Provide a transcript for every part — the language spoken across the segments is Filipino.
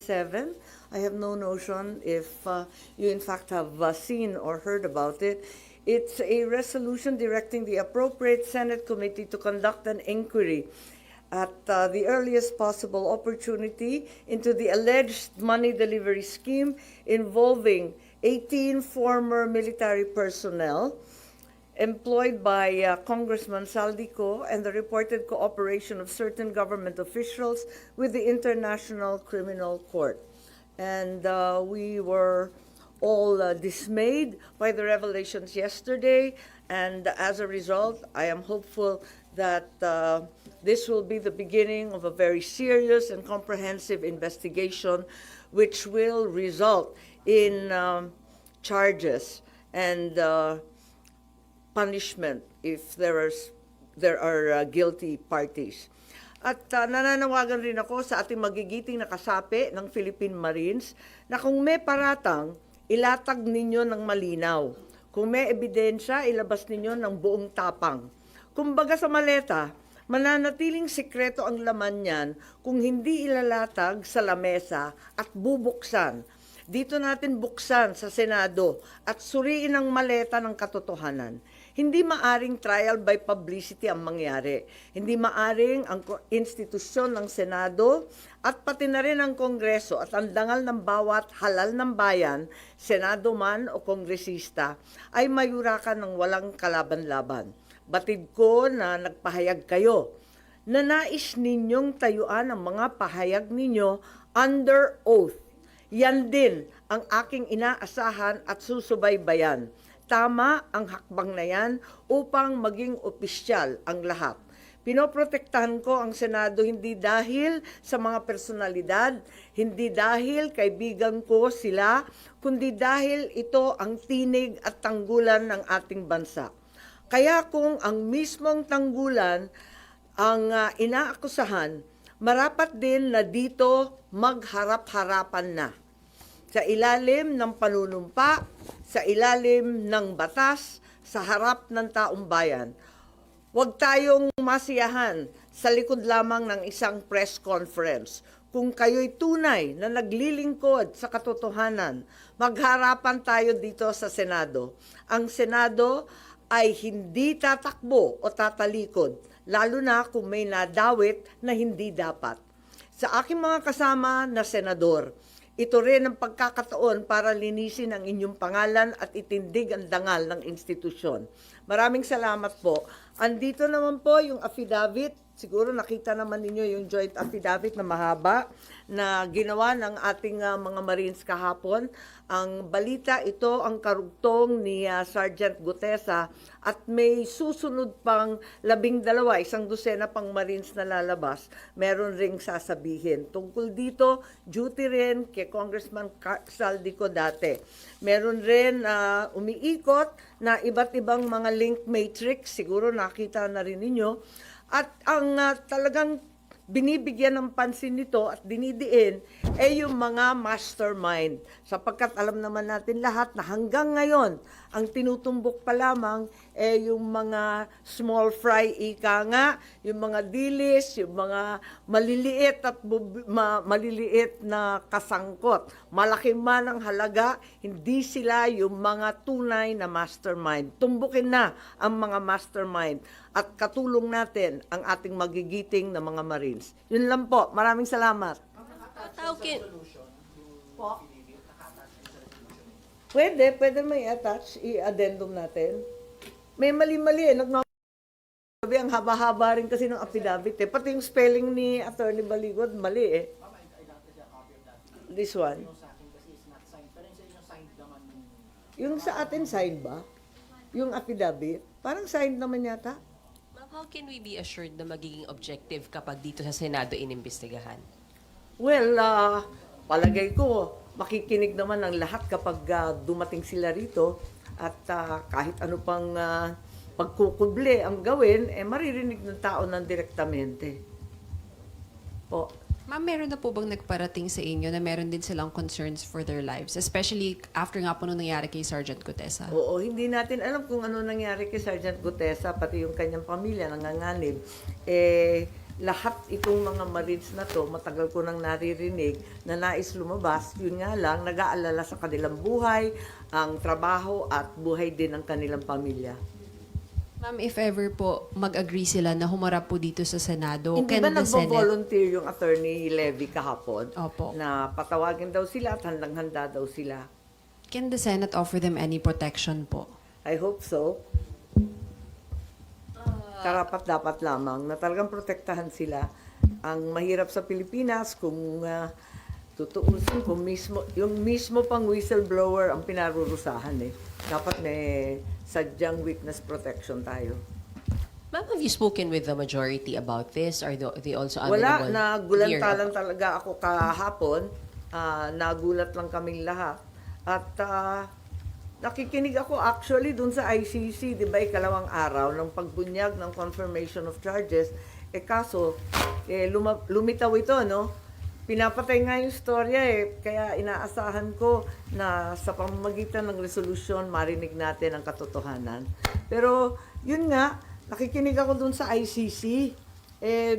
7. I have no notion if you in fact have seen or heard about it. It's a resolution directing the appropriate Senate committee to conduct an inquiry at the earliest possible opportunity into the alleged money delivery scheme involving 18 former military personnel employed by Congressman Saldico and the reported cooperation of certain government officials with the International Criminal Court. And we were all dismayed by the revelations yesterday, and as a result, I am hopeful that this will be the beginning of a very serious and comprehensive investigation which will result in charges and punishment if there are guilty parties. At nananawagan rin ako sa ating magigiting na kasapi ng Philippine Marines na kung may paratang, ilatag ninyo ng malinaw. Kung may ebidensya, ilabas ninyo ng buong tapang. Kumbaga sa maleta, mananatiling sikreto ang laman niyan kung hindi ilalatag sa lamesa at bubuksan. Dito natin buksan sa Senado at suriin ang maleta ng katotohanan. Hindi maaring trial by publicity ang mangyari. Hindi maaring ang institusyon ng Senado at pati na rin ang Kongreso at ang dangal ng bawat halal ng bayan, Senado man o Kongresista, ay mayurakan ng walang kalaban-laban. Batid ko na nagpahayag kayo na nais ninyong tayuan ang mga pahayag ninyo under oath. Yan din ang aking inaasahan at susubaybayan. Tama ang hakbang na yan upang maging opisyal ang lahat. Pinoprotektahan ko ang Senado hindi dahil sa mga personalidad, hindi dahil kaibigan ko sila, kundi dahil ito ang tinig at tanggulan ng ating bansa. Kaya kung ang mismong tanggulan ang inaakusahan, marapat din na dito magharap-harapan na. Sa ilalim ng panunumpa, sa ilalim ng batas, sa harap ng taong bayan. Huwag tayong masiyahan sa likod lamang ng isang press conference. Kung kayo'y tunay na naglilingkod sa katotohanan, magharapan tayo dito sa Senado. Ang Senado ay hindi tatakbo o tatalikod, lalo na kung may nadawit na hindi dapat. Sa aking mga kasama na senador, ito rin ang pagkakataon para linisin ang inyong pangalan at itindig ang dangal ng institusyon. Maraming salamat po. Andito naman po yung affidavit. Siguro nakita naman ninyo yung joint affidavit na mahaba na ginawa ng ating mga Marines kahapon. Ang balita ito ang karugtong ni Sergeant Gutesa at may susunod pang 12, isang dosena pang Marines na lalabas. Meron ring sasabihin. Tungkol dito, duty rin kay Congressman Saldico dati. Meron rin umiikot na iba't ibang mga link matrix, siguro nakita na rin ninyo. At ang talagang binibigyan ng pansin nito at dinidiin ay yung mga mastermind. Sapagkat alam naman natin lahat na hanggang ngayon, ang tinutumbok pa lamang ay yung mga small fry ika nga, yung mga dilis, yung mga maliliit at maliliit na kasangkot. Malaki man ang halaga, hindi sila yung mga tunay na mastermind. Tumbukin na ang mga mastermind at katulong natin ang ating magigiting na mga Marines. Yun lang po. Maraming salamat. Pwede may attach, i-addendum natin. May mali-mali eh. Sabi, ang haba-haba rin kasi ng affidavit eh. Pati yung spelling ni Attorney Baligod, mali eh. This one. Yung sa atin, signed ba? Yung affidavit? Parang signed naman yata. Ma'am, how can we be assured na magiging objective kapag dito sa Senado inimbestigahan? Well, palagay ko, makikinig naman ang lahat kapag dumating sila rito at kahit ano pang pagkukuble ang gawin, maririnig ng tao ng direktamente. Po. Ma'am, meron na po bang nagparating sa inyo na meron din silang concerns for their lives? Especially after nga po nung nangyari kay Sergeant Gutesa. Oo, hindi natin alam kung ano nangyari kay Sergeant Gutesa, pati yung kanyang pamilya nanganganib. lahat itong mga Marines na to, matagal ko nang naririnig na nais lumabas, yun nga lang, nag-aalala sa kanilang buhay, ang trabaho at buhay din ng kanilang pamilya. Ma'am, if ever po mag-agree sila na humarap po dito sa Senado, Hindi can ba the Senate... nagvo-volunteer yung Attorney Levy kahapon? Opo. Na patawagin daw sila at handang-handa daw sila. Can the Senate offer them any protection po? I hope so. Karapat dapat lamang na talagang protektahan sila. Ang mahirap sa Pilipinas kung tutuusin, kung yung mismo pang whistleblower ang pinarurusahan eh. Dapat may sadyang witness protection tayo. Ma'am, have you spoken with the majority about this? Are they also Wala, available? nagulanta here? lang talaga ako kahapon. Nagulat lang kaming lahat. At nakikinig ako actually dun sa ICC, di ba, ikalawang araw ng pagbunyag ng confirmation of charges. Kaso, lumitaw ito, no? Pinapatay nga yung storya kaya inaasahan ko na sa pamamagitan ng resolution, marinig natin ang katotohanan. Pero, yun nga, nakikinig ako dun sa ICC.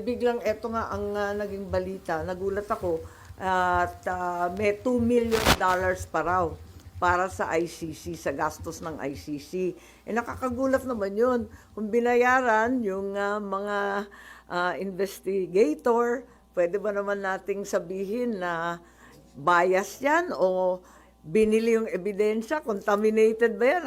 Biglang eto nga ang naging balita. Nagulat ako at may $2 million pa raw para sa ICC, sa gastos ng ICC. Nakakagulat naman yun. Kung binayaran yung mga investigator, pwede ba naman nating sabihin na bias yan o binili yung ebidensya, contaminated ba yan?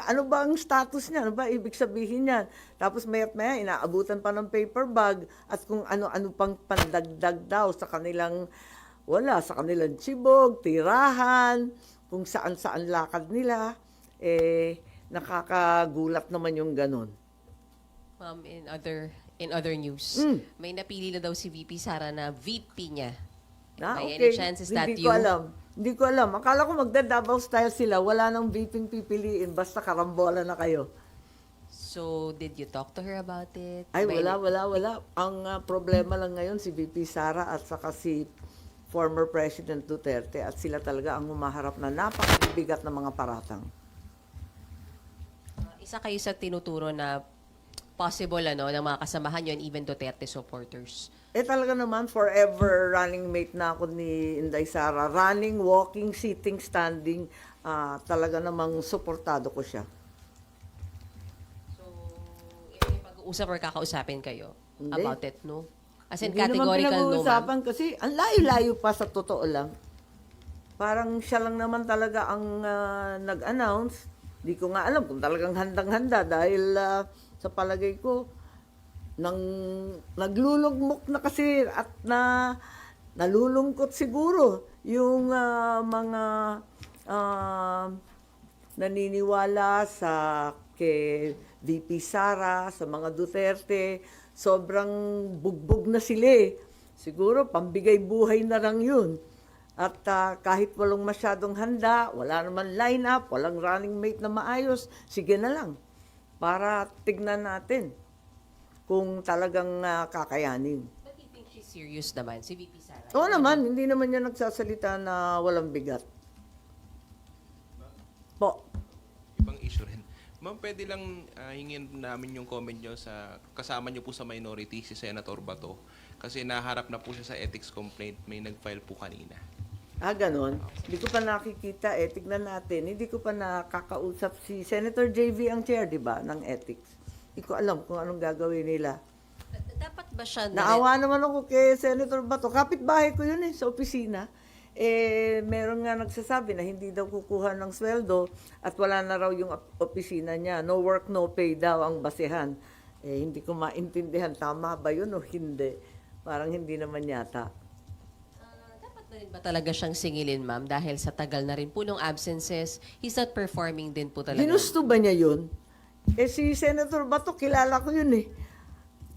Ano ba ang status niya? Ano ba ibig sabihin yan? Tapos maya't-maya, inaabutan pa ng paper bag at kung ano-ano pang pandagdag daw sa kanilang, sa kanilang tsibog, tirahan, kung saan-saan lakad nila, nakakagulat naman yung ganun. Ma'am, in other news, may napili na daw si VP Sara na VP niya. May any chances that Hindi ko alam. Hindi ko alam. Akala ko magda-Davao style sila. Wala nang VP pipiliin. Basta karambola na kayo. So, did you talk to her about it? Ay, May- wala. Ang problema lang ngayon si VP Sara at saka si former President Duterte at sila talaga ang humaharap na napakabigat na mga paratang. Isa kayo sa tinuturo na possible ng mga kasamahan nyo and even Duterte supporters. Talaga naman, forever running mate na ako ni Inday Sara. Running, walking, sitting, standing. Talaga namang suportado ko siya. So, if may pag-uusap or kakausapin kayo Hindi. about it, no? As in Hindi naman categorical no, ma'am? pinag-uusapan kasi ang layo-layo pa sa totoo lang. Parang siya lang naman talaga ang nag-announce. Di ko nga alam kung talagang handang-handa dahil sa palagay ko, naglulugmok na kasi at nalulungkot siguro yung mga naniniwala sa kay VP Sara, sa mga Duterte. Sobrang bugbog na sila Siguro pambigay buhay na lang yun. At kahit walang masyadong handa, wala naman line-up, walang running mate na maayos, sige na lang. Para tignan natin kung talagang kakayanin. But you think she's serious naman, si VP Sara? Oo naman, hindi naman niya nagsasalita na walang bigat. Po. Ibang issue rin. Ma'am, pwede lang hingin namin yung comment nyo sa kasama nyo po sa minority, si Senator Bato. Kasi naharap na po siya sa ethics complaint. May nag-file po kanina. Ganon. Hindi ko pa nakikita tignan natin. Hindi ko pa nakakausap si Senator JV ang chair, di ba, ng ethics. Hindi ko alam kung anong gagawin nila. Dapat ba siya Naawa naman ako kay Senator Bato. Kapitbahay ko yun sa opisina. Meron nga nagsasabi na hindi daw kukuha ng sweldo at wala na raw yung opisina niya. No work, no pay daw ang basehan. Hindi ko maintindihan. Tama ba yun o hindi? Parang hindi naman yata. dapat na rin ba talaga siyang singilin, ma'am? Dahil sa tagal na rin po nung absences, he's not performing din po talaga. Ginusto ba niya yun? Si Senator Bato, kilala ko yun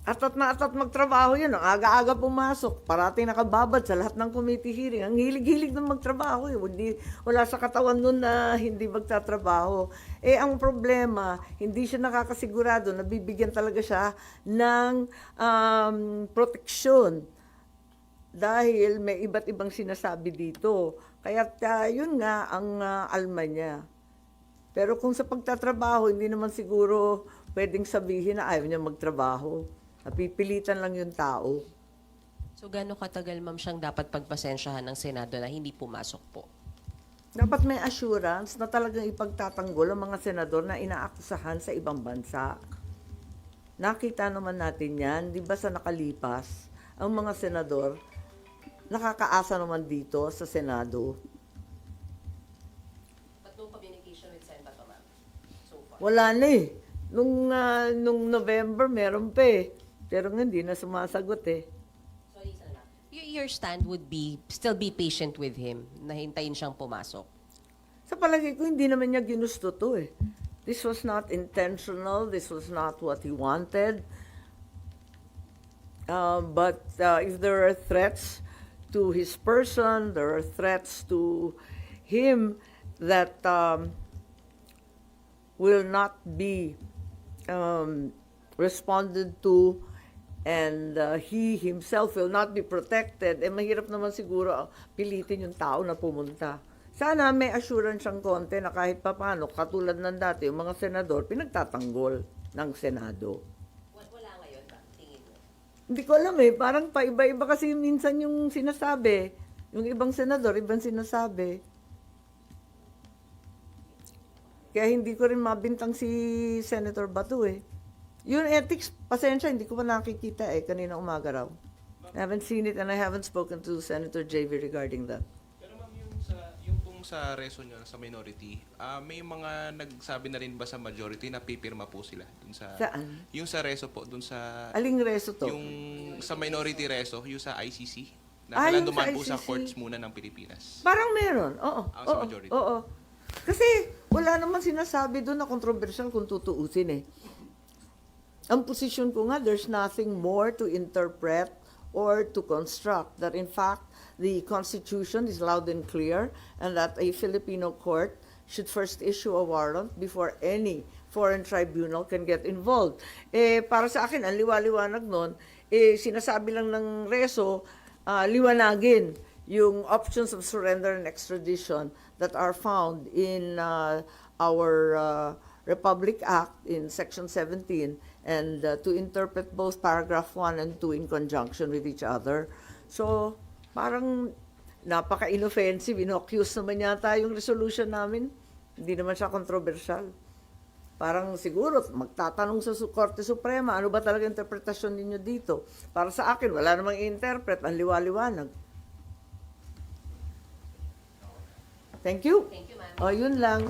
Atat na atat magtrabaho yun. Ang aga-aga pumasok. Parating nakababad sa lahat ng committee hearing. Ang hilig-hilig na magtrabaho. Wala sa katawan nun na hindi magtatrabaho. Ang problema, hindi siya nakakasigurado na bibigyan talaga siya ng proteksyon. Dahil may iba't ibang sinasabi dito. Kaya yun nga ang alma niya. Pero kung sa pagtatrabaho, hindi naman siguro pwedeng sabihin na ayaw niya magtrabaho. Napipilitan lang yung tao. So, gaano katagal, ma'am, siyang dapat pagpasensyahan ng Senado na hindi pumasok po? Dapat may assurance na talagang ipagtatanggol ang mga senador na inaakusahan sa ibang bansa. Nakita naman natin yan, di ba sa nakalipas, ang mga senador, nakakaasa naman dito sa Senado. But no communication with Sen. Bato, ma'am, so far? Wala na eh. Nung November, meron pa eh. Pero nga, hindi na sumasagot eh. Sorry, sana. Your stand would be, still be patient with him, na hintayin siyang pumasok. Sa palagay ko, hindi naman niya ginusto to eh. This was not intentional. This was not what he wanted. But if there are threats to his person, there are threats to him that will not be responded to, and he himself will not be protected, mahirap naman siguro pilitin yung tao na pumunta. Sana may assurance siyang konti na kahit papano, katulad ng dati, yung mga senador, pinagtatanggol ng Senado. Wala ngayon ba, tingin mo? Hindi ko alam eh, parang paiba-iba kasi minsan yung sinasabi. Yung ibang senador, ibang sinasabi. Kaya hindi ko rin mabintang si Senator Bato eh. Yung ethics, pasensya, hindi ko pa nakikita eh, kanina umaga raw. I haven't seen it and I haven't spoken to Senator JV regarding that. Pero ma'am, yung pong sa reso nyo, sa minority, may mga nagsabi na rin ba sa majority na pipirma po sila? Dun sa, Saan? Yung sa reso po, dun sa... Aling reso to? Yung sa minority reso, yung sa ICC, na Ah, kailangan yung sa dumaan po sa ICC. courts muna ng Pilipinas. Parang meron, oo. Sa Oo, majority. oo. Kasi wala naman sinasabi doon na controversial kung tutuusin eh. Ang posisyon ko nga, there's nothing more to interpret or to construct. That in fact, the Constitution is loud and clear and that a Filipino court should first issue a warrant before any foreign tribunal can get involved. Para sa akin, ang liwaliwanag nun, sinasabi lang ng reso, liwanagin yung options of surrender and extradition that are found in our Republic Act in Section 17 and to interpret both paragraph 1 and 2 in conjunction with each other. So, parang napaka-inoffensive, innocuous naman yata yung resolution namin. Hindi naman siya controversial. Parang siguro, magtatanong sa Korte Suprema, ano ba talaga interpretasyon ninyo dito? Para sa akin, wala namang i-interpret, ang liwaliwanag. Thank you. Thank you, ma'am. O, yun lang.